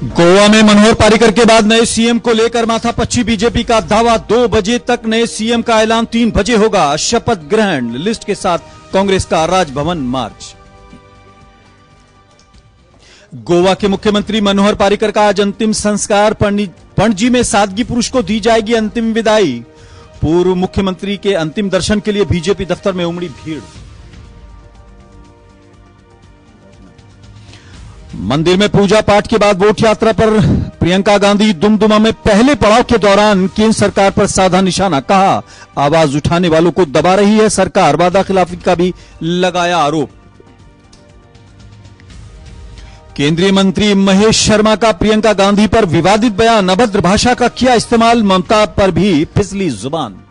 गोवा में मनोहर पारीकर के बाद नए सीएम को लेकर माथापच्ची बीजेपी का दावा। 2 बजे तक नए सीएम का ऐलान 3 बजे होगा। शपथ ग्रहण लिस्ट के साथ कांग्रेस का राजभवन मार्च। गोवा के मुख्यमंत्री मनोहर पारीकर का आज अंतिम संस्कार। पणजी में सादगी पुरुष को दी जाएगी अंतिम विदाई। पूर्व मुख्यमंत्री के अंतिम दर्शन के लिए बीजेपी दफ्तर में उमड़ी भीड़। मंदिर में पूजा पाठ के बाद वोट यात्रा पर प्रियंका गांधी। दुमदुमा में पहले पड़ाव के दौरान केंद्र सरकार पर साधा निशाना। कहा, आवाज उठाने वालों को दबा रही है सरकार। वादा खिलाफी का भी लगाया आरोप। केंद्रीय मंत्री महेश शर्मा का प्रियंका गांधी पर विवादित बयान। अभद्र भाषा का किया इस्तेमाल। ममता पर भी फिसली जुबान।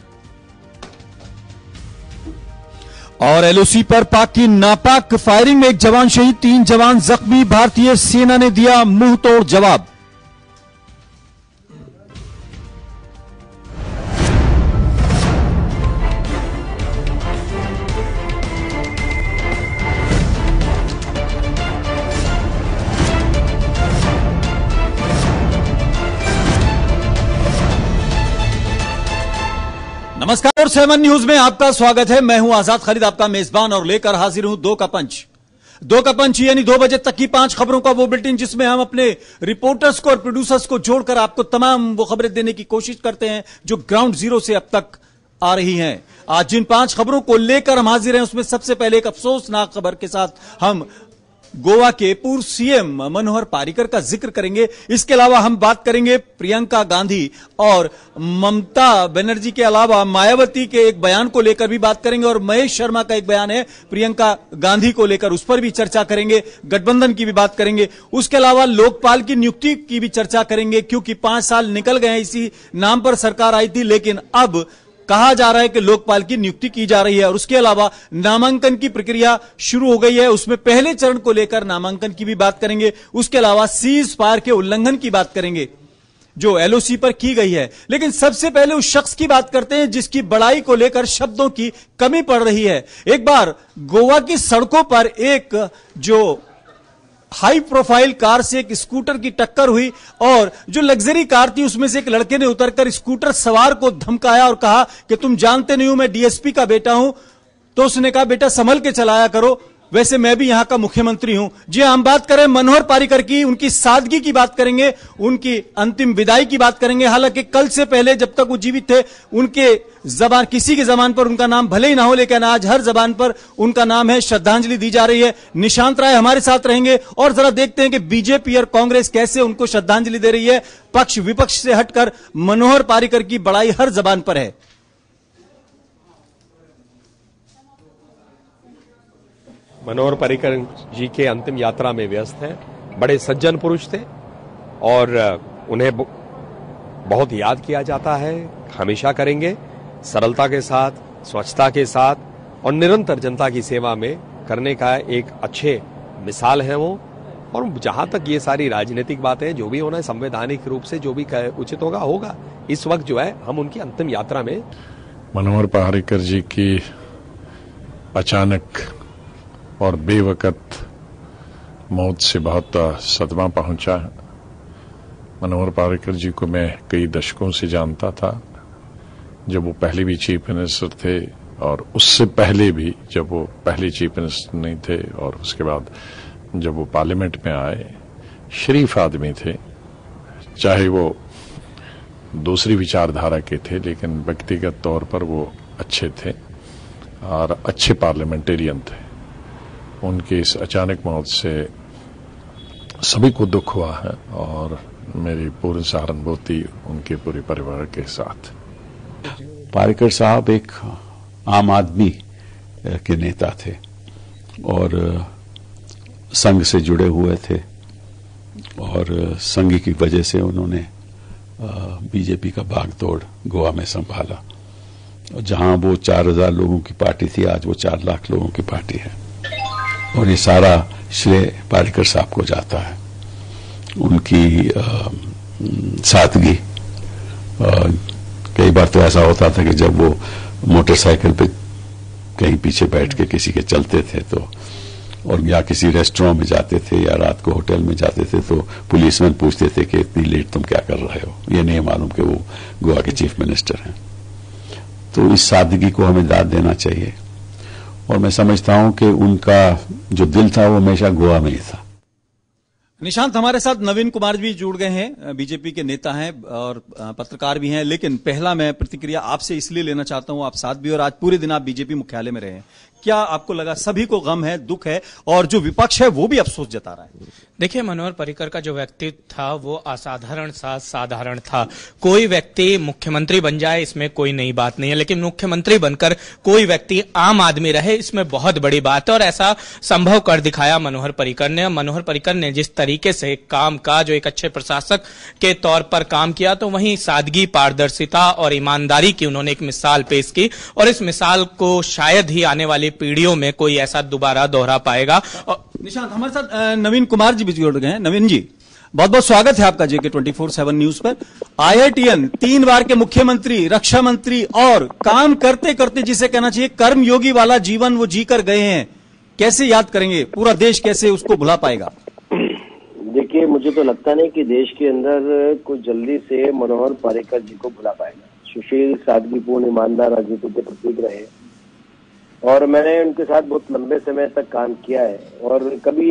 और एलओसी पर पाक की नापाक फायरिंग में 1 जवान शहीद, 3 जवान जख्मी। भारतीय सेना ने दिया मुंहतोड़ जवाब। नमस्कार और 7 न्यूज में आपका स्वागत है। मैं हूं आजाद खालिद, आपका मेजबान, और लेकर हाजिर हूं 2 का पंच। 2 का पंच यानी 2 बजे तक की 5 खबरों का वो बुलेटिन जिसमें हम अपने रिपोर्टर्स को और प्रोड्यूसर्स को जोड़कर आपको तमाम वो खबरें देने की कोशिश करते हैं जो ग्राउंड जीरो से अब तक आ रही हैं। आज जिन 5 खबरों को लेकर हम हाजिर हैं उसमें सबसे पहले एक अफसोसनाक खबर के साथ हम गोवा के पूर्व सीएम मनोहर पारीकर का जिक्र करेंगे। इसके अलावा हम बात करेंगे प्रियंका गांधी और ममता बनर्जी के अलावा मायावती के एक बयान को लेकर भी बात करेंगे। और महेश शर्मा का एक बयान है प्रियंका गांधी को लेकर, उस पर भी चर्चा करेंगे। गठबंधन की भी बात करेंगे। उसके अलावा लोकपाल की नियुक्ति की भी चर्चा करेंगे, क्योंकि 5 साल निकल गए हैं, इसी नाम पर सरकार आई थी, लेकिन अब कहा जा रहा है कि लोकपाल की नियुक्ति की जा रही है। और उसके अलावा नामांकन की प्रक्रिया शुरू हो गई है, उसमें पहले चरण को लेकर नामांकन की भी बात करेंगे। उसके अलावा सीज फायर के उल्लंघन की बात करेंगे जो एलओसी पर की गई है। लेकिन सबसे पहले उस शख्स की बात करते हैं जिसकी बड़ाई को लेकर शब्दों की कमी पड़ रही है। एक बार गोवा की सड़कों पर एक जो हाई प्रोफाइल कार से एक स्कूटर की टक्कर हुई और जो लग्जरी कार थी उसमें से एक लड़के ने उतरकर स्कूटर सवार को धमकाया और कहा कि तुम जानते नहीं हो मैं डीएसपी का बेटा हूं। तो उसने कहा, बेटा संभल के चलाया करो, वैसे मैं भी यहां का मुख्यमंत्री हूं। जी हम बात करें मनोहर पारीकर की, उनकी सादगी की बात करेंगे, उनकी अंतिम विदाई की बात करेंगे। हालांकि कल से पहले जब तक वो जीवित थे उनके जबान, किसी की जबान पर उनका नाम भले ही ना हो, लेकिन आज हर जबान पर उनका नाम है, श्रद्धांजलि दी जा रही है। निशांत राय हमारे साथ रहेंगे और जरा देखते हैं कि बीजेपी और कांग्रेस कैसे उनको श्रद्धांजलि दे रही है। पक्ष विपक्ष से हटकर मनोहर पारीकर की बड़ाई हर जबान पर है। मनोहर पारीकर जी के अंतिम यात्रा में व्यस्त हैं। बड़े सज्जन पुरुष थे और उन्हें बहुत याद किया जाता है, हमेशा करेंगे। सरलता के साथ, स्वच्छता के साथ और निरंतर जनता की सेवा में करने का एक अच्छे मिसाल है वो। और जहां तक ये सारी राजनीतिक बातें, जो भी होना है संवैधानिक रूप से जो भी उचित होगा होगा। इस वक्त जो है हम उनकी अंतिम यात्रा में। मनोहर पारीकर जी की अचानक और बेवकत मौत से बहुत सदमा पहुंचा है। मनोहर पारीकर जी को मैं कई दशकों से जानता था, जब वो पहले भी चीफ मिनिस्टर थे और उससे पहले भी जब वो पहले चीफ मिनिस्टर नहीं थे, और उसके बाद जब वो पार्लियामेंट में आए। शरीफ आदमी थे, चाहे वो दूसरी विचारधारा के थे, लेकिन व्यक्तिगत तौर पर वो अच्छे थे और अच्छे पार्लियामेंटेरियन थे। उनकी इस अचानक मौत से सभी को दुख हुआ है और मेरी पूरी सहानुभूति उनके पूरे परिवार के साथ। पारीकर साहब एक आम आदमी के नेता थे और संघ से जुड़े हुए थे और संघ की वजह से उन्होंने बीजेपी का भागदौड़ गोवा में संभाला। जहां वो 4000 लोगों की पार्टी थी, आज वो 4 लाख लोगों की पार्टी है। और ये सारा श्रेय पारीकर साहब को जाता है। उनकी सादगी, कई बार तो ऐसा होता था कि जब वो मोटरसाइकिल पे कहीं पीछे बैठ के किसी के चलते थे तो और या किसी रेस्टोरेंट में जाते थे या रात को होटल में जाते थे तो पुलिसमैन पूछते थे कि इतनी लेट तुम क्या कर रहे हो, ये नहीं मालूम कि वो गोवा के चीफ मिनिस्टर हैं। तो इस सादगी को हमें दाद देना चाहिए और मैं समझता हूं कि उनका जो दिल था वो हमेशा गोवा में ही था। निशांत, हमारे साथ नवीन कुमार भी जुड़ गए हैं, बीजेपी के नेता हैं और पत्रकार भी हैं, लेकिन पहला मैं प्रतिक्रिया आपसे इसलिए लेना चाहता हूं, आप साथ भी और आज पूरे दिन आप बीजेपी मुख्यालय में रहे हैं, क्या आपको लगा? सभी को गम है, दुख है और जो विपक्ष है वो भी अफसोस जता रहा है। देखिए, मनोहर पर्रिकर का जो व्यक्तित्व था वो असाधारण सा साधारण था। कोई व्यक्ति मुख्यमंत्री बन जाए इसमें कोई नई बात नहीं है, लेकिन मुख्यमंत्री बनकर कोई व्यक्ति आम आदमी रहे इसमें बहुत बड़ी बात है और ऐसा संभव कर दिखाया मनोहर पर्रिकर ने। मनोहर पर्रिकर ने जिस तरीके से काम का जो एक अच्छे प्रशासक के तौर पर काम किया, तो वहीं सादगी, पारदर्शिता और ईमानदारी की उन्होंने एक मिसाल पेश की और इस मिसाल को शायद ही आने वाली पीढ़ियों में कोई ऐसा दोबारा दोहरा पाएगा। और निशांत, हमारे साथ नवीन कुमार जी भी जुड़ गए हैं। नवीन जी, बहुत बहुत स्वागत है आपका JK 24/7 न्यूज पर। IITN 3 बार के मुख्यमंत्री, रक्षा मंत्री और काम करते करते जिसे कहना चाहिए कर्मयोगी वाला जीवन वो जीकर गए हैं, कैसे याद करेंगे? पूरा देश कैसे उसको भुला पाएगा? देखिए, मुझे तो लगता नहीं कि देश के अंदर कुछ जल्दी से मनोहर पर्रिकर जी को भुला पाएगा। सुशील, सादगीपूर्ण, ईमानदार राजनीति के प्रतीक रहे और मैंने उनके साथ बहुत लंबे समय तक काम किया है और कभी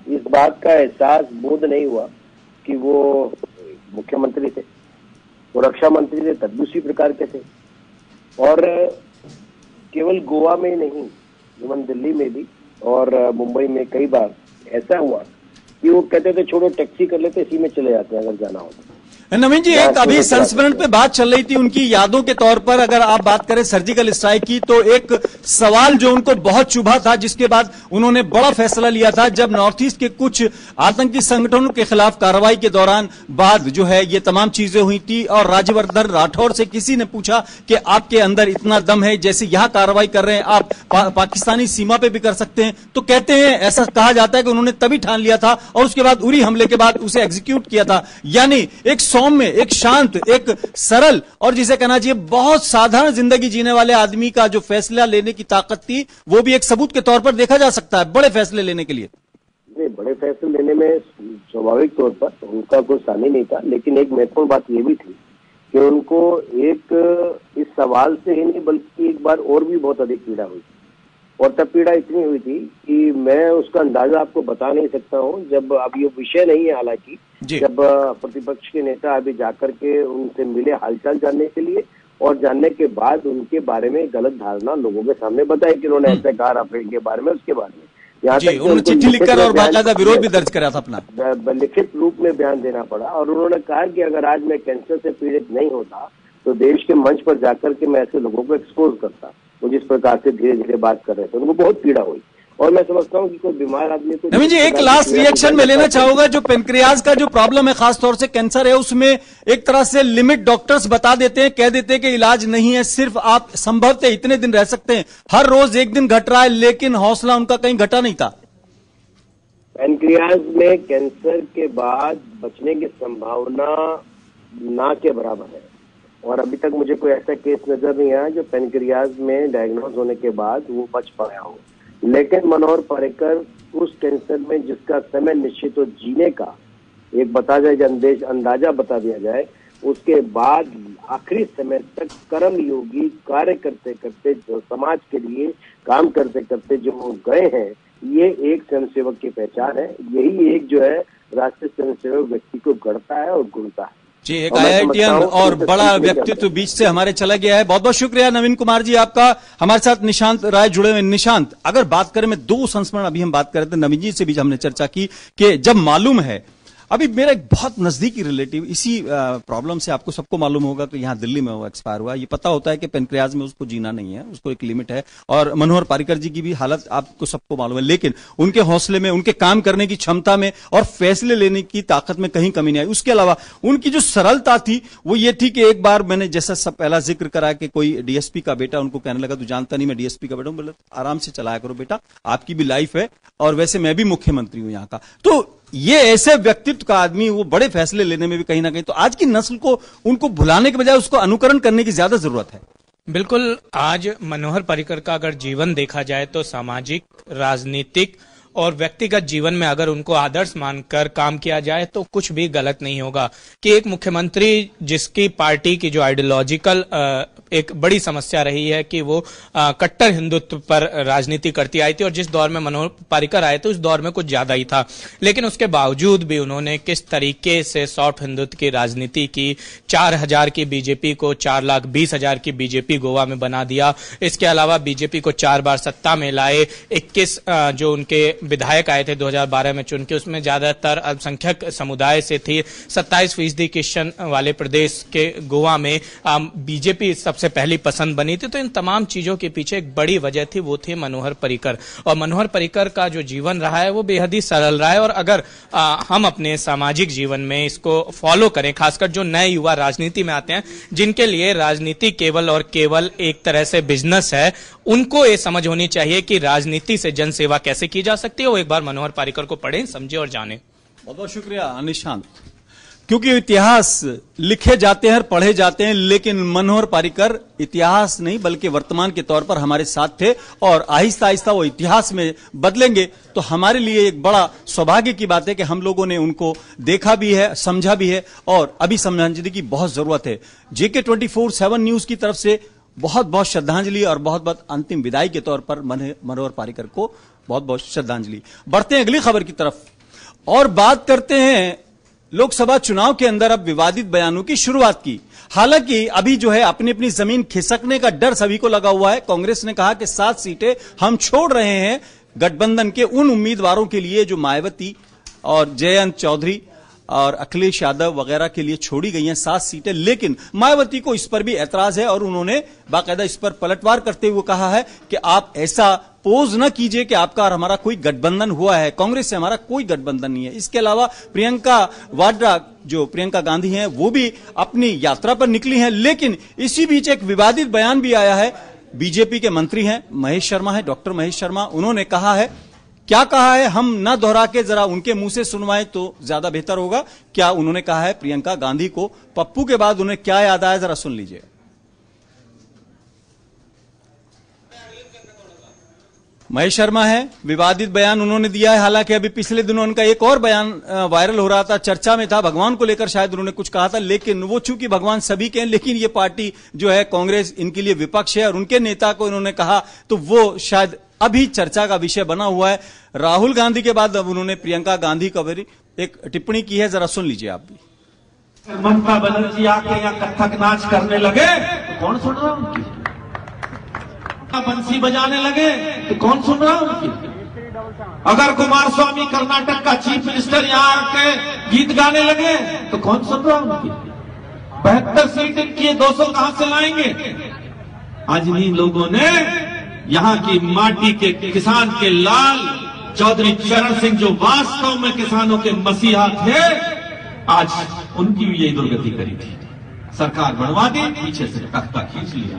इस बात का एहसास बोध नहीं हुआ कि वो मुख्यमंत्री थे, वो रक्षा मंत्री थे, तब भी उसी प्रकार के थे। और केवल गोवा में ही नहीं, इवन दिल्ली में भी और मुंबई में कई बार ऐसा हुआ कि वो कहते थे छोड़ो टैक्सी कर लेते, इसी में चले जाते हैं अगर जाना हो तो। नवीन जी, एक अभी संस्मरण पे बात चल रही थी उनकी यादों के तौर पर, अगर आप बात करें सर्जिकल स्ट्राइक की, तो एक सवाल जो उनको बहुत चुभा था, जिसके बाद उन्होंने बड़ा फैसला लिया था जब नॉर्थ ईस्ट के कुछ आतंकी संगठनों के खिलाफ कार्रवाई के दौरान बाद जो है ये तमाम चीजें हुई थी और राज्यवर्धन राठौर से किसी ने पूछा कि आपके अंदर इतना दम है, जैसे यहां कार्रवाई कर रहे हैं आप पाकिस्तानी सीमा पे भी कर सकते हैं, तो कहते हैं, ऐसा कहा जाता है कि उन्होंने तभी ठान लिया था और उसके बाद उरी हमले के बाद उसे एग्जीक्यूट किया था। यानी एक सौम्य, एक शांत, एक सरल और जिसे कहना चाहिए बहुत साधारण जिंदगी जीने वाले आदमी का जो फैसला लेने की ताकत थी, वो भी एक सबूत के तौर पर देखा जा सकता है बड़े फैसले लेने के लिए। बड़े फैसले लेने में स्वाभाविक तौर पर उनका कोई सानी नहीं था, लेकिन एक महत्वपूर्ण बात यह भी थी कि उनको एक इस सवाल से ही नहीं बल्कि एक बार और भी बहुत अधिक पीड़ा हुई और तब पीड़ा इतनी हुई थी कि मैं उसका अंदाजा आपको बता नहीं सकता हूँ। जब अब ये विषय नहीं है, हालांकि जब प्रतिपक्ष के नेता अभी जाकर के उनसे मिले हालचाल जानने के लिए और जानने के बाद उनके बारे में गलत धारणा लोगों के सामने बताई कि उन्होंने ऐसे कहा राफेल के बारे में, उसके बारे में यहाँ तक उन्होंने चिट्ठी लिखकर और बाकायदा विरोध भी दर्ज करा था अपना, लिखित रूप में बयान देना पड़ा और उन्होंने कहा कि अगर आज मैं कैंसर से पीड़ित नहीं होता तो देश के मंच पर जाकर के मैं ऐसे लोगों को एक्सपोज करता। वो जिस प्रकार से धीरे धीरे बात कर रहे थे उनको बहुत पीड़ा हुई और मैं समझता हूँ कि कोई बीमार आदमी को। नवीन जी, एक लास्ट रिएक्शन में लेना चाहूंगा, जो पेनक्रियाज का जो प्रॉब्लम है, खासतौर से कैंसर है, उसमें एक तरह से लिमिट डॉक्टर्स बता देते हैं, कह देते हैं कि इलाज नहीं है, सिर्फ आप संभवतः इतने दिन रह सकते हैं, हर रोज एक दिन घट रहा है, लेकिन हौसला उनका कहीं घटा नहीं था। पेनक्रियाज में कैंसर के बाद बचने की संभावना ना के बराबर है और अभी तक मुझे कोई ऐसा केस नजर नहीं आया जो पेनक्रियाज में डायग्नोज होने के बाद वो बच पाया हो। लेकिन मनोहर पर्रिकर उस कैंसर में जिसका समय निश्चित हो जीने का एक बता जाए अंदाजा बता दिया जाए, उसके बाद आखिरी समय तक कर्म योगी कार्य करते करते जो समाज के लिए काम करते करते जो गए हैं, ये एक स्वयंसेवक की पहचान है। यही एक जो है राष्ट्रीय स्वयंसेवक व्यक्ति को गढ़ता है और गुणता है जी। एक IITN और बड़ा व्यक्तित्व बीच से हमारे चला गया है। बहुत बहुत शुक्रिया नवीन कुमार जी आपका। हमारे साथ निशांत राय जुड़े हुए। निशांत, अगर बात करें, मैं 2 संस्मरण अभी हम बात कर रहे थे, नवीन जी से भी हमने चर्चा की कि जब मालूम है, अभी मेरा एक बहुत नजदीकी रिलेटिव इसी प्रॉब्लम से, आपको सबको मालूम होगा, तो यहाँ दिल्ली में वो एक्सपायर हुआ। ये पता होता है कि पेनक्रियाज में उसको जीना नहीं है, उसको एक लिमिट है। और मनोहर पर्रिकर जी की भी हालत आपको सबको मालूम है, लेकिन उनके हौसले में, उनके काम करने की क्षमता में और फैसले लेने की ताकत में कहीं कमी नहीं आई। उसके अलावा उनकी जो सरलता थी वो ये थी कि एक बार मैंने जैसा सब पहला जिक्र करा कि कोई DSP का बेटा उनको कहने लगा, तू जानता नहीं मैं DSP का बेटा हूं। बोले आराम से चलाया करो बेटा, आपकी भी लाइफ है और वैसे मैं भी मुख्यमंत्री हूं यहाँ का। तो ये ऐसे व्यक्तित्व का आदमी, वो बड़े फैसले लेने में भी कहीं ना कहीं, तो आज की नस्ल को उनको भुलाने के बजाय उसको अनुकरण करने की ज्यादा जरूरत है। बिल्कुल, आज मनोहर पर्रिकर का अगर जीवन देखा जाए तो सामाजिक, राजनीतिक और व्यक्तिगत जीवन में अगर उनको आदर्श मानकर काम किया जाए तो कुछ भी गलत नहीं होगा। कि एक मुख्यमंत्री जिसकी पार्टी की जो आइडियोलॉजिकल एक बड़ी समस्या रही है कि वो कट्टर हिंदुत्व पर राजनीति करती आई थी, और जिस दौर में मनोहर पर्रिकर आए थे उस दौर में कुछ ज्यादा ही था, लेकिन उसके बावजूद भी उन्होंने किस तरीके से सॉफ्ट हिंदुत्व की राजनीति की। 4,000 की बीजेपी को 4,20,000 की बीजेपी गोवा में बना दिया। इसके अलावा बीजेपी को 4 बार सत्ता में लाए। 21 जो उनके विधायक आए थे 2012 में चुन के, उसमें ज्यादातर अल्पसंख्यक समुदाय से थी। 27% क्रिश्चियन वाले प्रदेश के गोवा में बीजेपी सबसे पहली पसंद बनी थी। तो इन तमाम चीजों के पीछे एक बड़ी वजह थी, वो थे मनोहर पर्रिकर। और मनोहर पर्रिकर का जो जीवन रहा है वो बेहद ही सरल रहा है। और अगर हम अपने सामाजिक जीवन में इसको फॉलो करें, खासकर जो नए युवा राजनीति में आते हैं, जिनके लिए राजनीति केवल और केवल एक तरह से बिजनेस है, उनको ये समझ होनी चाहिए कि राजनीति से जनसेवा कैसे की जा सकती है। वो एक बार मनोहर पर्रिकर को पढ़ें, समझे और जाने। बहुत बहुत शुक्रिया निशांत। क्योंकि इतिहास लिखे जाते हैं और पढ़े जाते हैं, लेकिन मनोहर पर्रिकर इतिहास नहीं बल्कि वर्तमान के तौर पर हमारे साथ थे, और आहिस्ता आहिस्ता वो इतिहास में बदलेंगे। तो हमारे लिए एक बड़ा सौभाग्य की बात है कि हम लोगों ने उनको देखा भी है, समझा भी है, और अभी समझने की बहुत जरूरत है। JK 24/7 न्यूज की तरफ से बहुत बहुत श्रद्धांजलि और बहुत बहुत अंतिम विदाई के तौर पर मनोहर पर्रिकर को बहुत बहुत श्रद्धांजलि। बढ़ते हैं अगली खबर की तरफ और बात करते हैं लोकसभा चुनाव के अंदर अब विवादित बयानों की शुरुआत की। हालांकि अभी जो है अपनी अपनी जमीन खिसकने का डर सभी को लगा हुआ है। कांग्रेस ने कहा कि 7 सीटें हम छोड़ रहे हैं गठबंधन के उन उम्मीदवारों के लिए जो मायावती और जयंत चौधरी और अखिलेश यादव वगैरह के लिए छोड़ी गई हैं 7 सीटें। लेकिन मायावती को इस पर भी ऐतराज है और उन्होंने बाकायदा इस पर पलटवार करते हुए कहा है कि आप ऐसा पोज न कीजिए कि आपका और हमारा कोई गठबंधन हुआ है। कांग्रेस से हमारा कोई गठबंधन नहीं है। इसके अलावा प्रियंका वाड्रा, जो प्रियंका गांधी हैं, वो भी अपनी यात्रा पर निकली हैं। लेकिन इसी बीच एक विवादित बयान भी आया है। बीजेपी के मंत्री हैं महेश शर्मा है, डॉक्टर महेश शर्मा, उन्होंने कहा है, क्या कहा है हम न दोहरा के जरा उनके मुंह से सुनवाएं तो ज्यादा बेहतर होगा। क्या उन्होंने कहा है प्रियंका गांधी को पप्पू के बाद उन्हें क्या याद आया, जरा सुन लीजिए। महेश शर्मा है, विवादित बयान उन्होंने दिया है। हालांकि अभी पिछले दिनों उनका एक और बयान वायरल हो रहा था, चर्चा में था, भगवान को लेकर शायद उन्होंने कुछ कहा था। लेकिन वो चूंकि भगवान सभी के हैं, लेकिन ये पार्टी जो है कांग्रेस इनके लिए विपक्ष है और उनके नेता को इन्होंने कहा तो वो शायद अभी चर्चा का विषय बना हुआ है। राहुल गांधी के बाद अब उन्होंने प्रियंका गांधी का एक टिप्पणी की है, जरा सुन लीजिए आप भी। ममता बनर्जी आके यहाँ कथक नाच करने लगे तो कौन सुन रहा उनकी? बंसी बजाने लगे तो कौन सुन रहा उनकी? अगर कुमार स्वामी कर्नाटक का चीफ मिनिस्टर यहाँ आके गीत गाने लगे तो कौन सुन रहा उनकी? 72 सीटें किए 200 कहां से लाएंगे? आज इन्हीं लोगों ने यहाँ की माटी के किसान के लाल चौधरी चरण सिंह, जो वास्तव में किसानों के मसीहा थे, आज उनकी भी यही दुर्गति करी थी। सरकार बनवा दी, पीछे से तख्ता खींच लिया।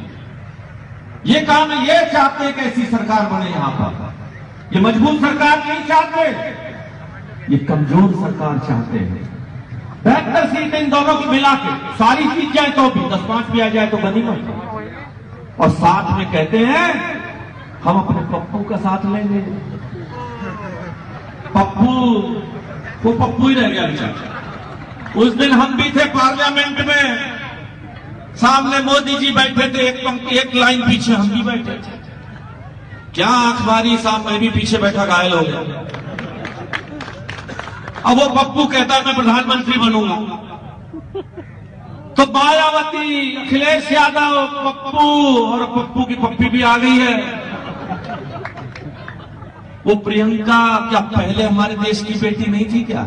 ये काम ये चाहते हैं कि ऐसी सरकार बने यहाँ पर। ये मजबूत सरकार नहीं चाहते, ये कमजोर सरकार चाहते हैं। 72 सीटें इन दोनों की मिला के सारी जीत जाए तो भी 10-5 भी आ जाए तो बनी मत। और साथ में कहते हैं हम अपने पप्पू का साथ लेंगे। पप्पू वो पप्पू ही रह गया बेचारा। उस दिन हम भी थे पार्लियामेंट में, सामने मोदी जी बैठे थे, एक लाइन पीछे हम भी बैठे थे। क्या अखबारी साहब, मैं भी पीछे बैठा घायल हो गया। अब वो पप्पू कहता है मैं प्रधानमंत्री बनूंगा, तो मायावती, अखिलेश यादव, पप्पू और पप्पू की पप्पी भी आ गई है। वो प्रियंका क्या पहले हमारे देश की बेटी नहीं थी क्या?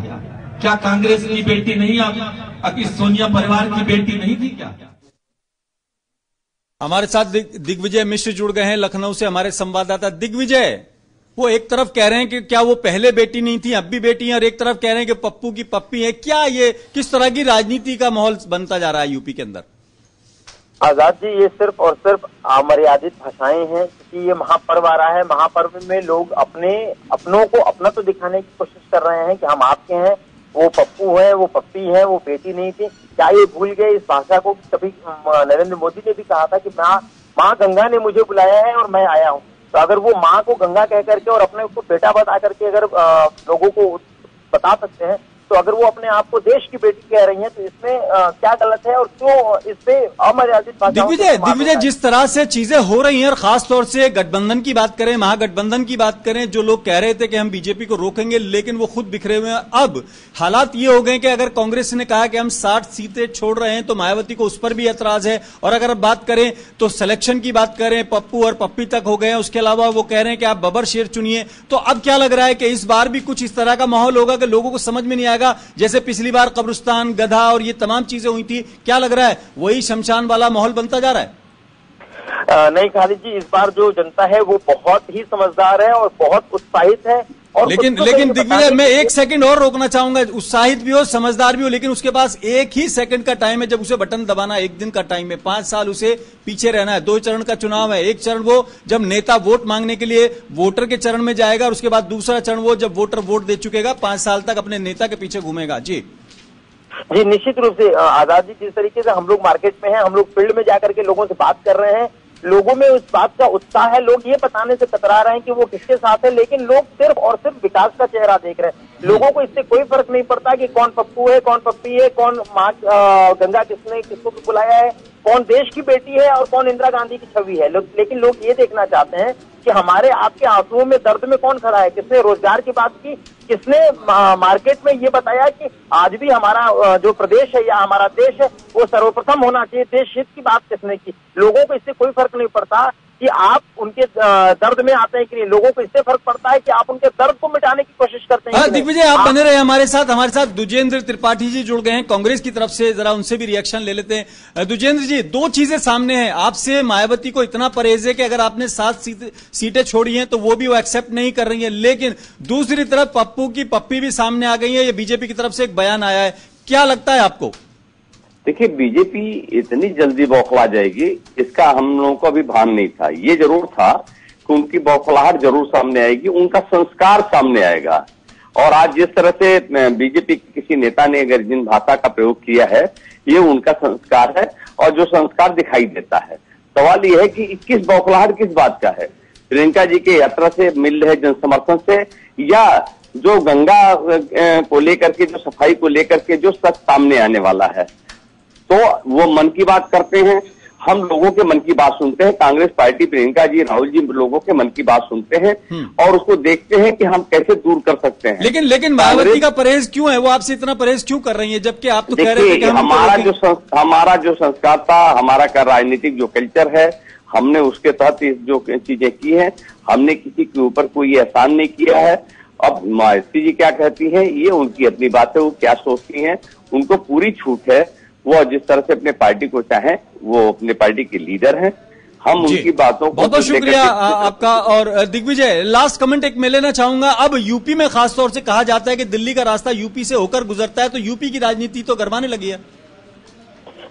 क्या कांग्रेस की बेटी नहीं, अब सोनिया परिवार की बेटी नहीं थी क्या? हमारे साथ दिग्विजय मिश्र जुड़ गए हैं लखनऊ से, हमारे संवाददाता। दिग्विजय, वो एक तरफ कह रहे हैं कि क्या वो पहले बेटी नहीं थी, अब भी बेटी है, और एक तरफ कह रहे हैं कि पप्पू की पप्पी है। क्या ये किस तरह की राजनीति का माहौल बनता जा रहा है यूपी के अंदर? आजाद जी, ये सिर्फ और सिर्फ अमर्यादित भाषाएं हैं, क्योंकि ये महापर्व आ रहा है। महापर्व में लोग अपनों को अपना तो दिखाने की कोशिश कर रहे हैं कि हम आपके हैं, वो पप्पू है, वो पप्पी है, वो बेटी नहीं थी। क्या ये भूल गए इस भाषा को? कभी नरेंद्र मोदी ने भी कहा था कि माँ गंगा ने मुझे बुलाया है और मैं आया हूँ। तो अगर वो माँ को गंगा कह करके और अपने को बेटा बता करके अगर लोगों को बता सकते हैं, तो अगर वो अपने आप को देश की बेटी कह रही हैं, तो इसमें क्या गलत है और क्यों इसपे अमर्यादित भाषाओं दिग्विजय, जिस तरह से चीजें हो रही हैं और खासतौर से गठबंधन की बात करें, महागठबंधन की बात करें, जो लोग कह रहे थे कि हम बीजेपी को रोकेंगे लेकिन वो खुद बिखरे हुए हैं, अब हालात ये हो गए कि अगर कांग्रेस ने कहा कि हम 60 सीटें छोड़ रहे हैं तो मायावती को उस पर भी ऐतराज है। और अगर बात करें तो सिलेक्शन की बात करें, पप्पू और पप्पी तक हो गए हैं, उसके अलावा वो कह रहे हैं कि आप बबर शेर चुनिए। तो अब क्या लग रहा है कि इस बार भी कुछ इस तरह का माहौल होगा कि लोगों को समझ में नहीं आएगा, जैसे पिछली बार कब्रिस्तान, गधा और ये तमाम चीजें हुई थी, क्या लग रहा है वही शमशान वाला माहौल बनता जा रहा है? नहीं खालिद जी, इस बार जो जनता है वो बहुत ही समझदार है और बहुत उत्साहित है। और लेकिन दिग्विजय, मैं एक सेकंड और रोकना चाहूंगा, उत्साहित भी हो, समझदार भी हो, लेकिन उसके पास एक ही सेकंड का टाइम है जब उसे बटन दबाना, एक दिन का टाइम है, 5 साल उसे पीछे रहना है। 2 चरण का चुनाव है, एक चरण वो जब नेता वोट मांगने के लिए वोटर के चरण में जाएगा और उसके बाद दूसरा चरण वो जब वोटर वोट दे चुकेगा, 5 साल तक अपने नेता के पीछे घूमेगा। जी निश्चित रूप से आजाद जी, जिस तरीके से हम लोग मार्केट में हैं, हम लोग फील्ड में जाकर के लोगों से बात कर रहे हैं, लोगों में उस बात का उत्साह है, लोग ये बताने से कतरा रहे हैं कि वो किसके साथ है, लेकिन लोग सिर्फ और सिर्फ विकास का चेहरा देख रहे हैं। लोगों को इससे कोई फर्क नहीं पड़ता कि कौन पप्पू है, कौन पप्पी है, कौन माँ गंगा किसने किसको बुलाया है, कौन देश की बेटी है और कौन इंदिरा गांधी की छवि है। लेकिन लोग ये देखना चाहते हैं कि हमारे आपके आंसुओं में दर्द में कौन खड़ा है, किसने रोजगार की बात की, किसने मार्केट में ये बताया कि आज भी हमारा जो प्रदेश है या हमारा देश है वो सर्वप्रथम होना चाहिए, देश हित की बात किसने की। लोगों को इससे कोई फर्क नहीं पड़ता कि आप उनके दर्द में आते हैं कि नहीं, लोगों को इससे फर्क पड़ता है कि आप उनके दर्द को मिटाने की कोशिश करते हैं। दिग्विजय, आप बने रहे हमारे साथ दुजेंद्र त्रिपाठी जी जुड़ गए हैं कांग्रेस की तरफ से, जरा उनसे भी रिएक्शन ले लेते हैं। दुजेंद्र जी, 2 चीजें सामने हैं, आपसे मायावती को इतना परहेज है कि अगर आपने 7 सीटें छोड़ी हैं तो वो भी वो एक्सेप्ट नहीं कर रही है, लेकिन दूसरी तरफ पप्पू की पप्पी भी सामने आ गई है, ये बीजेपी की तरफ से एक बयान आया है, क्या लगता है आपको? देखिए, बीजेपी इतनी जल्दी बौखला जाएगी इसका हम लोगों को अभी भान नहीं था। ये जरूर था कि उनकी बौखलाहट जरूर सामने आएगी, उनका संस्कार सामने आएगा। और आज जिस तरह से बीजेपी के किसी नेता ने अगर जिन भाषा का प्रयोग किया है, ये उनका संस्कार है और जो संस्कार दिखाई देता है। सवाल ये है कि किस बौखलाहट किस बात का है, प्रियंका जी के यात्रा से मिल रहे जन समर्थन से, या जो गंगा को लेकर के, जो सफाई को लेकर के जो सच सामने आने वाला है। तो वो मन की बात करते हैं, हम लोगों के मन की बात सुनते हैं, कांग्रेस पार्टी, प्रियंका जी, राहुल जी लोगों के मन की बात सुनते हैं और उसको देखते हैं कि हम कैसे दूर कर सकते हैं। लेकिन मायावती का परहेज क्यों है, वो आपसे इतना परहेज क्यों कर रही है, जबकि आप तो कह रहे थे कि हमारा जो संस्कार था, हमारा का राजनीतिक जो कल्चर है, हमने उसके तहत जो चीजें की हैं, हमने किसी के ऊपर कोई एहसान नहीं किया है। अब मायावती जी क्या कहती हैं, ये उनकी अपनी बात है, वो क्या सोचती हैं, उनको पूरी छूट है, वो जिस तरह से अपने पार्टी को चाहें, वो अपने पार्टी के लीडर हैं, हम उनकी बातों को बहुत शुक्रिया आपका। और दिग्विजय, लास्ट कमेंट एक मैं लेना चाहूंगा, अब यूपी में खासतौर से कहा जाता है कि दिल्ली का रास्ता यूपी से होकर गुजरता है, तो यूपी की राजनीति तो गरमाने लगी है।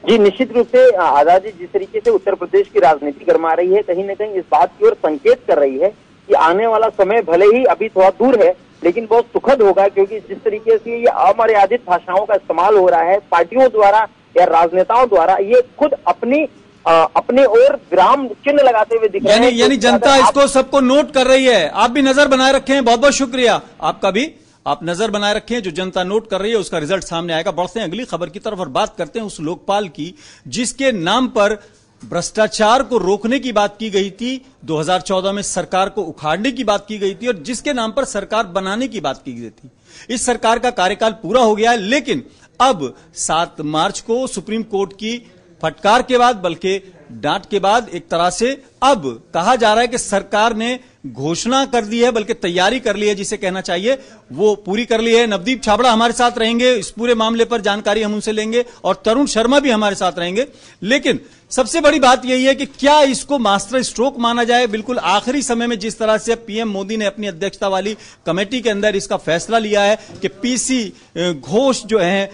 जी निश्चित रूप से आजाद जी, जिस तरीके से उत्तर प्रदेश की राजनीति गरमा रही है, कहीं न कहीं इस बात की ओर संकेत कर रही है कि आने वाला समय भले ही अभी थोड़ा दूर है लेकिन बहुत सुखद होगा, क्योंकि जिस तरीके से ये अमर्यादित भाषाओं का इस्तेमाल हो रहा है पार्टियों द्वारा या राजनेताओं द्वारा, ये खुद अपने ओर विराम चिन्ह लगाते हुए दिख रहे हैं। यानी जनता इसको सबको नोट कर रही है। आप भी नजर बनाए रखे हैं, बहुत बहुत शुक्रिया आपका भी, आप नजर बनाए रखें, जो जनता नोट कर रही है उसका रिजल्ट सामने आएगा। बढ़ते हैं अगली खबर की तरफ और बात करते हैं उस लोकपाल की जिसके नाम पर भ्रष्टाचार को रोकने की बात की गई थी, 2014 में सरकार को उखाड़ने की बात की गई थी और जिसके नाम पर सरकार बनाने की बात की गई थी। इस सरकार का कार्यकाल पूरा हो गया है, लेकिन अब 7 मार्च को सुप्रीम कोर्ट की फटकार के बाद, बल्कि डांट के बाद, एक तरह से अब कहा जा रहा है कि सरकार ने घोषणा कर दी है, बल्कि तैयारी कर ली है, जिसे कहना चाहिए वो पूरी कर ली है। नवदीप छाबड़ा हमारे साथ रहेंगे, इस पूरे मामले पर जानकारी हम उनसे लेंगे और तरुण शर्मा भी हमारे साथ रहेंगे। लेकिन सबसे बड़ी बात यही है कि क्या इसको मास्टर स्ट्रोक माना जाए। बिल्कुल आखिरी समय में जिस तरह से पीएम मोदी ने अपनी अध्यक्षता वाली कमेटी के अंदर इसका फैसला लिया है कि पीसी घोष जो है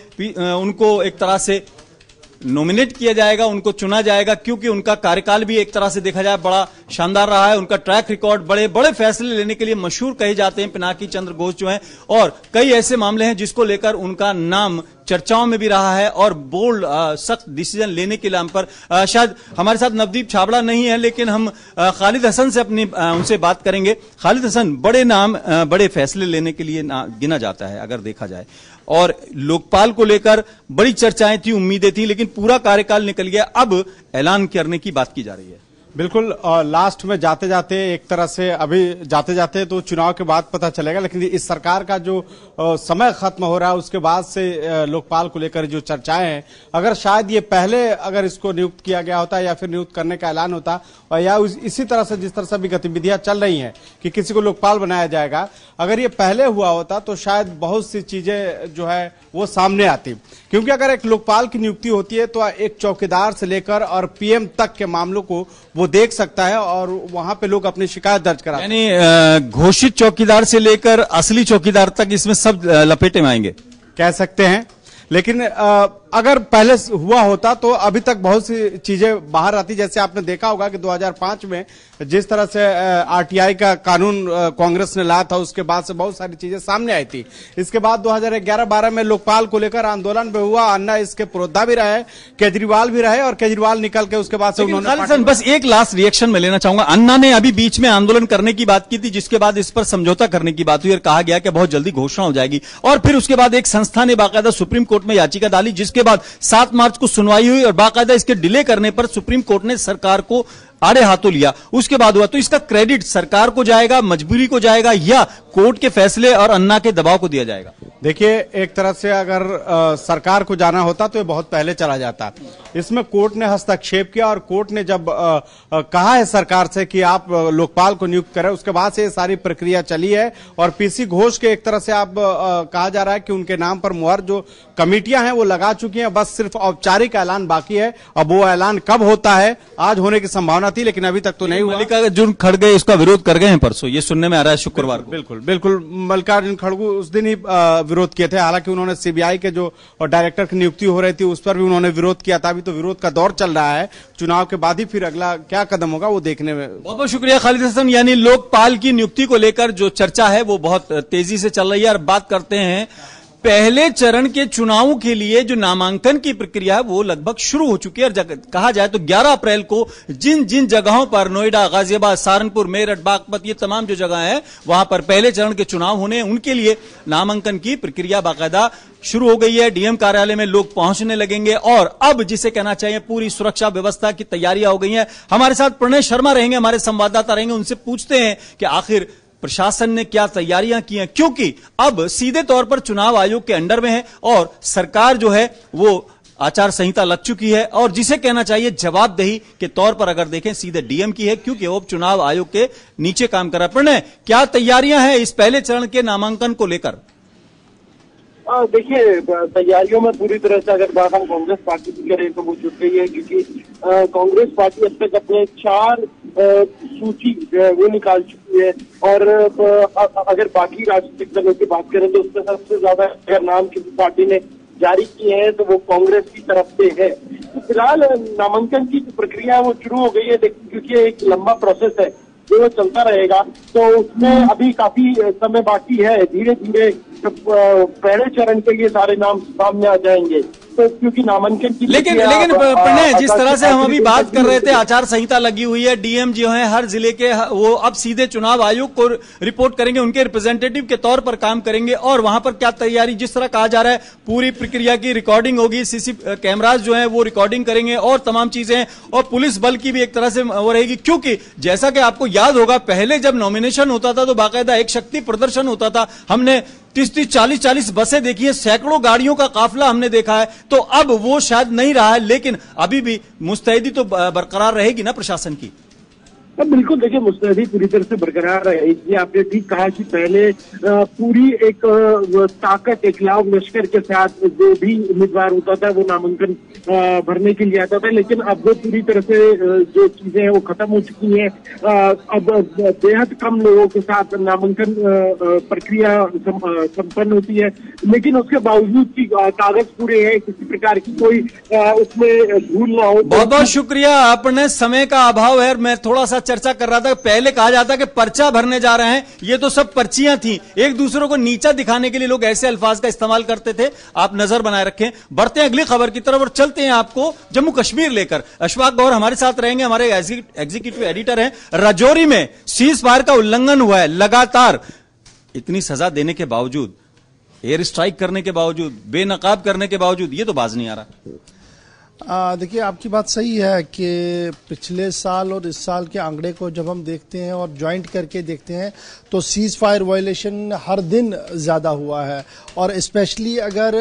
उनको एक तरह से नॉमिनेट किया जाएगा, उनको चुना जाएगा, क्योंकि उनका कार्यकाल भी एक तरह से देखा जाए बड़ा शानदार रहा है। उनका ट्रैक रिकॉर्ड, बड़े बड़े फैसले लेने के लिए मशहूर कहे जाते हैं पिनाकी चंद्र घोष जो हैं, और कई ऐसे मामले हैं जिसको लेकर उनका नाम चर्चाओं में भी रहा है और बोल्ड सख्त डिसीजन लेने के नाम पर शायद हमारे साथ नवदीप छाबड़ा नहीं है, लेकिन हम खालिद हसन से उनसे बात करेंगे। खालिद हसन, बड़े नाम बड़े फैसले लेने के लिए गिना जाता है अगर देखा जाए, और लोकपाल को लेकर बड़ी चर्चाएं थी, उम्मीदें थी, लेकिन पूरा कार्यकाल निकल गया, अब ऐलान करने की बात की जा रही है। बिल्कुल, लास्ट में जाते जाते एक तरह से अभी जाते जाते तो चुनाव के बाद पता चलेगा, लेकिन इस सरकार का जो समय खत्म हो रहा है उसके बाद से लोकपाल को लेकर जो चर्चाएं हैं, अगर शायद ये पहले अगर इसको नियुक्त किया गया होता या फिर नियुक्त करने का ऐलान होता, और या इसी तरह से जिस तरह से भी गतिविधियां चल रही हैं कि किसी को लोकपाल बनाया जाएगा, अगर ये पहले हुआ होता तो शायद बहुत सी चीजें जो है वो सामने आती। क्योंकि अगर एक लोकपाल की नियुक्ति होती है तो एक चौकीदार से लेकर और पीएम तक के मामलों को वो देख सकता है और वहां पे लोग अपनी शिकायत दर्ज कराते हैं। यानी घोषित चौकीदार से लेकर असली चौकीदार तक इसमें सब लपेटे में आएंगे, कह सकते हैं। लेकिन अगर पहले हुआ होता तो अभी तक बहुत सी चीजें बाहर आती। जैसे आपने देखा होगा कि 2005 में जिस तरह से आरटीआई का कानून कांग्रेस ने लाया था, उसके बाद से बहुत सारी चीजें सामने आई थी। इसके बाद 2011-12 में लोकपाल को लेकर आंदोलन भी हुआ, अन्ना इसके पुरोधा भी रहे, केजरीवाल भी रहे, और केजरीवाल निकल के उसके बाद से उन्होंने बस एक लास्ट रिएक्शन में लेना चाहूंगा। अन्ना ने अभी बीच में आंदोलन करने की बात की थी, जिसके बाद इस पर समझौता करने की बात हुई और कहा गया कि बहुत जल्दी घोषणा हो जाएगी, और फिर उसके बाद एक संस्था ने बाकायदा सुप्रीम कोर्ट में याचिका डाली, जिसके बाद 7 मार्च को सुनवाई हुई और बाकायदा इसके डिले करने पर सुप्रीम कोर्ट ने सरकार को आड़े हाथों लिया। उसके बाद हुआ, तो इसका क्रेडिट सरकार को जाएगा, मजबूरी को जाएगा, या कोर्ट के फैसले और अन्ना के दबाव को दिया जाएगा? देखिए, एक तरह से अगर सरकार को जाना होता तो ये बहुत पहले चला जाता। इसमें कोर्ट ने हस्तक्षेप किया और कोर्ट ने जब कहा है सरकार से कि आप लोकपाल को नियुक्त करें, उसके बाद से ये सारी प्रक्रिया चली है। और पीसी घोष के एक तरह से आप कहा जा रहा है कि उनके नाम पर मुहर जो कमेटियां हैं वो लगा चुकी हैं, बस सिर्फ औपचारिक ऐलान बाकी है। अब वो ऐलान कब होता है, आज होने की संभावना थी, लेकिन अभी तक तो नहीं हुआ। मल्लिकार्जुन खड़गे इसका विरोध कर गए हैं परसों, ये सुनने में आ रहा है शुक्रवार को। बिल्कुल बिल्कुल, मल्लिकार्जुन खड़गे उस दिन ही विरोध किए थे। हालांकि उन्होंने सीबीआई के जो डायरेक्टर की नियुक्ति हो रही थी उस पर भी उन्होंने विरोध किया था। अभी तो विरोध का दौर चल रहा है, चुनाव के बाद ही फिर अगला क्या कदम होगा वो देखने में। बहुत बहुत शुक्रिया खालिद हसन। यानी लोकपाल की नियुक्ति को लेकर जो चर्चा है वो बहुत तेजी से चल रही है। और बात करते हैं पहले चरण के चुनावों के लिए जो नामांकन की प्रक्रिया है वो लगभग शुरू हो चुकी है। और कहा जाए तो 11 अप्रैल को जिन जिन जगहों पर नोएडा, गाजियाबाद, सहारनपुर, मेरठ, बागपत, ये तमाम जो जगह है वहां पर पहले चरण के चुनाव होने हैं, उनके लिए नामांकन की प्रक्रिया बाकायदा शुरू हो गई है। डीएम कार्यालय में लोग पहुंचने लगेंगे और अब जिसे कहना चाहिए पूरी सुरक्षा व्यवस्था की तैयारियां हो गई हैं। हमारे साथ प्रणय शर्मा रहेंगे, हमारे संवाददाता रहेंगे, उनसे पूछते हैं कि आखिर प्रशासन ने क्या तैयारियां की हैं, क्योंकि अब सीधे तौर पर चुनाव आयोग के अंडर में है और सरकार जो है वो आचार संहिता लग चुकी है और जिसे कहना चाहिए जवाबदेही के तौर पर अगर देखें सीधे डीएम की है, क्योंकि वो चुनाव आयोग के नीचे काम कर रहा है। प्रणय, क्या तैयारियां हैं इस पहले चरण के नामांकन को लेकर? देखिए, तैयारियों में पूरी तरह से अगर बात हम कांग्रेस पार्टी की करें तो वो जुट गई है, क्योंकि कांग्रेस पार्टी अब तक अपने 4 सूची वो निकाल चुकी है। और अगर बाकी राजनीतिक दलों की बात करें तो उसमें सबसे ज्यादा अगर नाम किसी पार्टी ने जारी किए हैं तो वो कांग्रेस की तरफ से है। तो फिलहाल नामांकन की प्रक्रिया है वो शुरू हो गई है, क्योंकि एक लंबा प्रोसेस है जो वो चलता रहेगा, तो उसमें अभी काफी समय बाकी है। धीरे धीरे पहले चरण के लिए सारे नाम सामने आ जाएंगे। तो क्योंकि नामांकन की लेकिन प्रणय, जिस तरह से हम अभी बात कर रहे थे, आचार संहिता लगी हुई है, डीएम जो है हर जिले के वो अब सीधे चुनाव आयोग को रिपोर्ट करेंगे, उनके रिप्रेजेंटेटिव के तौर पर काम करेंगे और वहां पर क्या तैयारी, जिस तरह कहा जा रहा है पूरी प्रक्रिया की रिकॉर्डिंग होगी, सीसी कैमराज जो है वो रिकॉर्डिंग करेंगे और तमाम चीजें, और पुलिस बल की भी एक तरह से वो रहेगी। क्योंकि जैसा कि आपको याद होगा, पहले जब नॉमिनेशन होता था तो बाकायदा एक शक्ति प्रदर्शन होता था। हमने 30-30, 40-40 बसें देखी है, सैकड़ों गाड़ियों का काफिला हमने देखा है। तो अब वो शायद नहीं रहा है, लेकिन अभी भी मुस्तैदी तो बरकरार रहेगी ना प्रशासन की? बिल्कुल, देखिए, मुस्तैदी पूरी तरह से बरकरार रहेगी। आपने ठीक कहा कि पहले पूरी एक ताकत, एक लाभ लश्कर के साथ जो भी उम्मीदवार होता था वो नामांकन भरने के लिए आता था, लेकिन अब वो पूरी तरह से जो चीजें हैं वो खत्म हो चुकी हैं। अब बेहद कम लोगों के साथ नामांकन प्रक्रिया संपन्न होती है, लेकिन उसके बावजूद की कागज पूरे हैं, किसी प्रकार की कोई उसमें भूल ना हो। बहुत बहुत शुक्रिया। आपने समय का अभाव है, मैं थोड़ा सा चर्चा कर रहा था, पहले कहा जाता कि पर्चा भरने जा रहे हैं, ये तो सब पर्चियां थी, एक दूसरे को नीचा दिखाने के लिए लोग ऐसे अल्फाज का इस्तेमाल करते थे। आप नजर बनाए रखें। बढ़ते हैं अगली खबर की तरफ और चलते हैं आपको जम्मू कश्मीर लेकर। अशफाक गौर हमारे साथ रहेंगे, हमारे एग्जीक्यूटिव एडिटर हैं। राजौरी में सीज फायर का उल्लंघन हुआ है, लगातार इतनी सजा देने के बावजूद, एयर स्ट्राइक करने के बावजूद, बेनकाब करने के बावजूद, ये तो बाज नहीं आ रहा। देखिए, आपकी बात सही है कि पिछले साल और इस साल के आंकड़े को जब हम देखते हैं और ज्वाइंट करके देखते हैं तो सीज फायर वायलेशन हर दिन ज़्यादा हुआ है। और स्पेशली अगर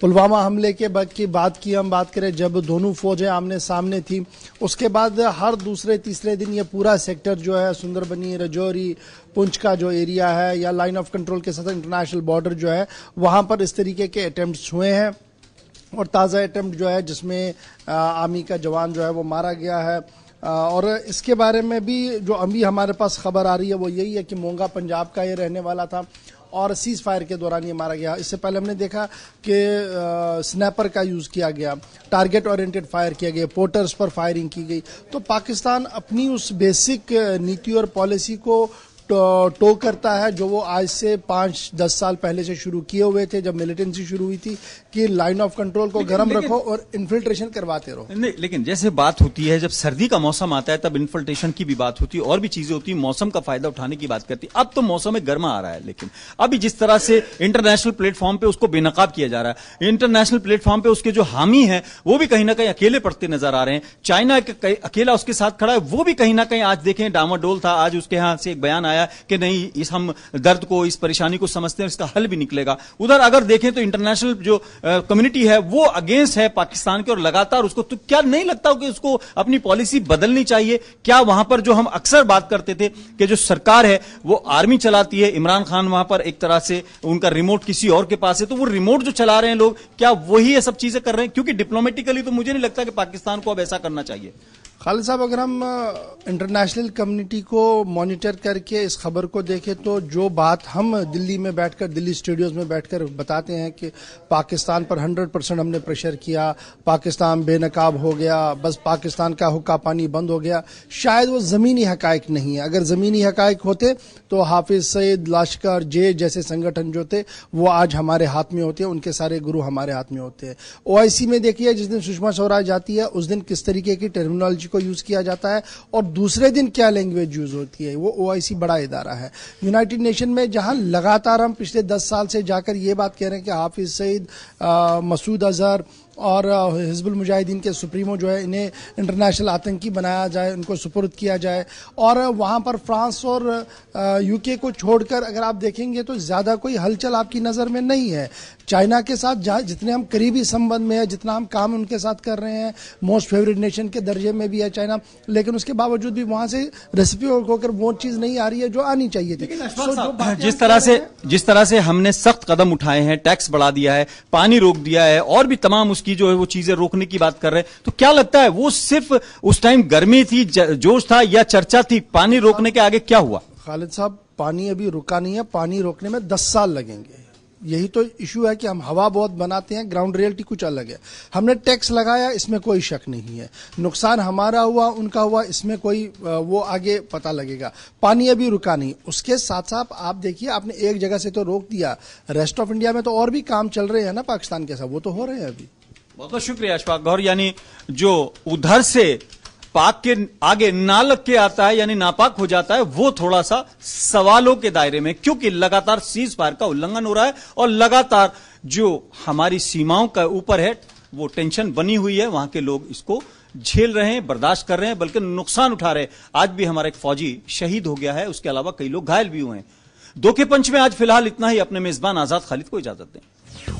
पुलवामा हमले के की बात की हम बात करें, जब दोनों फौजें आमने सामने थी, उसके बाद हर दूसरे तीसरे दिन ये पूरा सेक्टर जो है, सुंदरबनी, राजौरी, पुंछ का जो एरिया है या लाइन ऑफ कंट्रोल के साथ इंटरनेशनल बॉर्डर जो है, वहाँ पर इस तरीके के अटेम्प्ट्स हुए हैं। और ताज़ा अटेम्प्ट जो है जिसमें आर्मी का जवान जो है वो मारा गया है। और इसके बारे में भी जो अभी हमारे पास खबर आ रही है वो यही है कि मोंगा पंजाब का ये रहने वाला था और सीज फायर के दौरान ये मारा गया। इससे पहले हमने देखा कि स्नैपर का यूज़ किया गया, टारगेट ओरिएंटेड फायर किया गया, पोर्टर्स पर फायरिंग की गई। तो पाकिस्तान अपनी उस बेसिक नीति और पॉलिसी को टो करता है जो वो आज से 5-10 साल पहले से शुरू किए हुए थे, जब मिलिटेंसी शुरू हुई थी, कि लाइन ऑफ कंट्रोल को गर्म रखो और इन्फिल्ट्रेशन करवाते रहो। नहीं, लेकिन जैसे बात होती है जब सर्दी का मौसम आता है तब इन्फिल्ट्रेशन की भी बात होती है और भी चीजें होती है, मौसम का फायदा उठाने की बात करती है। अब तो मौसम में गर्मा आ रहा है, लेकिन अभी जिस तरह से इंटरनेशनल प्लेटफॉर्म पे उसको बेनकाब किया जा रहा है, इंटरनेशनल प्लेटफॉर्म पे उसके जो हामी हैं वो भी कहीं ना कहीं अकेले पड़ते नजर आ रहे हैं। चाइना अकेला उसके साथ खड़ा है, वो भी कहीं ना कहीं आज देखें डामाडोल था। आज उसके यहां से एक बयान आया कि नहीं, इस हम दर्द को, इस परेशानी को समझते हैं, इसका हल भी निकलेगा। उधर अगर देखें तो इंटरनेशनल जो कम्युनिटी है वो अगेंस्ट है पाकिस्तान के और लगातार उसको, तो क्या नहीं लगता कि उसको अपनी पॉलिसी बदलनी चाहिए? क्या वहां पर जो हम अक्सर बात करते थे कि जो सरकार है वो आर्मी चलाती है, इमरान खान वहां पर एक तरह से उनका रिमोट किसी और के पास है, तो वो रिमोट जो चला रहे हैं लोग, क्या वही ये सब चीजें कर रहे हैं? क्योंकि डिप्लोमेटिकली तो मुझे नहीं लगता कि पाकिस्तान को अब ऐसा करना चाहिए। खालिद साहब, अगर हम इंटरनेशनल कम्युनिटी को मॉनिटर करके इस खबर को देखें तो जो बात हम दिल्ली में बैठकर, दिल्ली स्टूडियोज में बैठकर बताते हैं कि पाकिस्तान पर 100% हमने प्रेशर किया, पाकिस्तान बेनकाब हो गया, बस पाकिस्तान का हुक्का पानी बंद हो गया, शायद वो ज़मीनी हकायक नहीं है। अगर ज़मीनी हकायक होते तो हाफिज सईद, लश्कर, जे जैसे संगठन जो थे वो आज हमारे हाथ में होते हैं, उनके सारे गुरु हमारे हाथ में होते हैं। OIC में देखिए, जिस दिन सुषमा स्वराज जाती है उस दिन किस तरीके की टर्मिनोलॉजी को यूज किया जाता है और दूसरे दिन क्या लैंग्वेज यूज होती है। वो OIC बड़ा इदारा है यूनाइटेड नेशन में, जहां लगातार हम पिछले 10 साल से जाकर ये बात कह रहे हैं कि हाफिज सईद, मसूद अजहर और हिजबुल मुजाहिदीन के सुप्रीमो जो है, इन्हें इंटरनेशनल आतंकी बनाया जाए, उनको सुपुर्द किया जाए। और वहाँ पर फ्रांस और UK को छोड़कर अगर आप देखेंगे तो ज़्यादा कोई हलचल आपकी नज़र में नहीं है। चाइना के साथ जितने हम करीबी संबंध में है, जितना हम काम उनके साथ कर रहे हैं, मोस्ट फेवरेट नेशन के दर्जे में भी है चाइना, लेकिन उसके बावजूद भी वहाँ से रेसिपी होकर वो चीज़ नहीं आ रही है जो आनी चाहिए थी। जिस तरह से हमने सख्त कदम उठाए हैं, टैक्स बढ़ा दिया है, पानी रोक दिया है और भी तमाम उसकी जो है वो चीजें रोकने की बात कर रहे हैं, तो क्या लगता है वो सिर्फ उस टाइम गर्मी थी, जोश था या चर्चा थी? पानी रोकने के आगे क्या हुआ? खालिद साहब, पानी अभी रुका नहीं है, पानी रोकने में 10 साल लगेंगे। यही तो इशू है कि हम हवा बहुत बनाते हैं, ग्राउंड रियलिटी कुछ अलग है। हमने टैक्स लगाया, इसमें कोई शक नहीं है, नुकसान हमारा हुआ, उनका हुआ, इसमें कोई वो आगे पता लगेगा। पानी अभी रुका नहीं। उसके साथ साथ आप देखिए, आपने एक जगह से तो रोक दिया, रेस्ट ऑफ इंडिया में तो और भी काम चल रहे हैं ना पाकिस्तान के साथ, वो तो हो रहे हैं अभी। बहुत बहुत शुक्रिया अशफाक गौर। यानी जो उधर से पाक के आगे ना लग के आता है, यानी नापाक हो जाता है, वो थोड़ा सा सवालों के दायरे में, क्योंकि लगातार सीज फायर का उल्लंघन हो रहा है और लगातार जो हमारी सीमाओं का ऊपर है वो टेंशन बनी हुई है। वहां के लोग इसको झेल रहे हैं, बर्दाश्त कर रहे हैं, बल्कि नुकसान उठा रहे हैं। आज भी हमारा एक फौजी शहीद हो गया है, उसके अलावा कई लोग घायल भी हुए हैं। दो के पंच में आज फिलहाल इतना ही। अपने मेजबान आजाद खालिद को इजाजत दें।